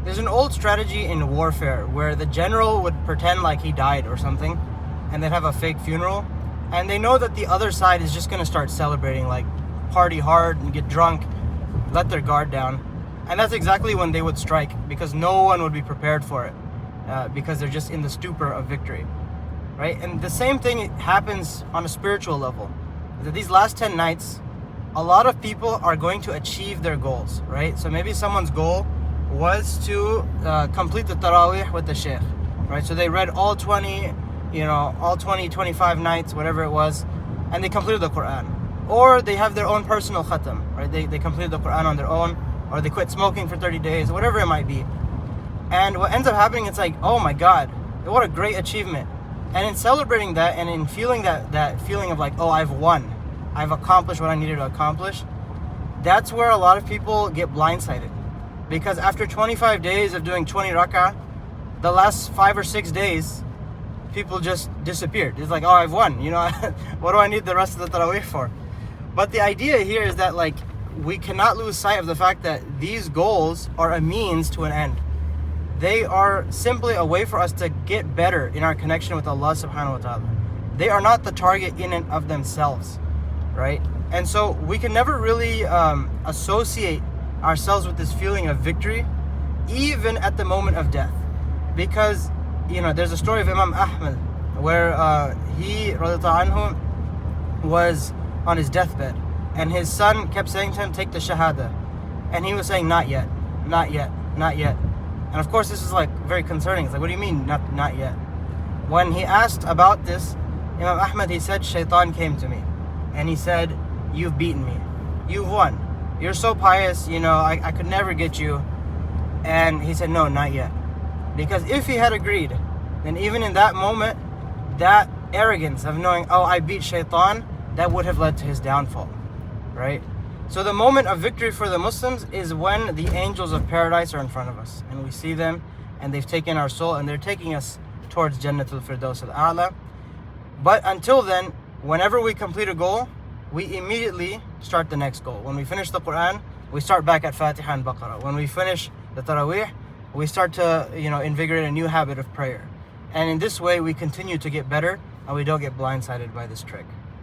There's an old strategy in warfare where the general would pretend like he died or something, and they'd have a fake funeral, and they know that the other side is just going to start celebrating, like party hard and get drunk, let their guard down. And that's exactly when they would strike, because no one would be prepared for it, because they're just in the stupor of victory, right? And the same thing happens on a spiritual level. That these last 10 nights, a lot of people are going to achieve their goals, right? So maybe someone's goal was to complete the Taraweeh with the Shaykh, right? So they read all 20, all 20, 25 nights, whatever it was, and they completed the Quran. Or they have their own personal khatam, right? They completed the Quran on their own, or they quit smoking for 30 days, whatever it might be. And what ends up happening, it's like, oh my God, what a great achievement. And in celebrating that and in feeling that feeling of like, oh, I've won, I've accomplished what I needed to accomplish, that's where a lot of people get blindsided. Because after 25 days of doing 20 rak'ah, the last 5 or 6 days, people just disappeared. It's like, oh, I've won, what do I need the rest of the Taraweeh for? But the idea here is that like, we cannot lose sight of the fact that these goals are a means to an end. They are simply a way for us to get better in our connection with Allah subhanahu wa ta'ala. They are not the target in and of themselves, right? And so we can never really associate ourselves with this feeling of victory, even at the moment of death. Because, there's a story of Imam Ahmad where he, radiallahu anhu, was on his deathbed. And his son kept saying to him, take the shahada. And he was saying, not yet, not yet, not yet. And of course, this is like very concerning. It's like, what do you mean, not yet? When he asked about this, Imam Ahmad, he said, Shaitan came to me. And he said, you've beaten me. You've won. You're so pious, I could never get you. And he said, no, not yet. Because if he had agreed, then even in that moment, that arrogance of knowing, oh, I beat Shaitan, that would have led to his downfall. Right? So the moment of victory for the Muslims is when the angels of paradise are in front of us and we see them and they've taken our soul and they're taking us towards Jannatul Firdaus al-A'la. But until then, whenever we complete a goal, we immediately start the next goal. When we finish the Quran, we start back at Fatiha and Baqarah. When we finish the Taraweeh, we start to invigorate a new habit of prayer. And in this way, we continue to get better and we don't get blindsided by this trick.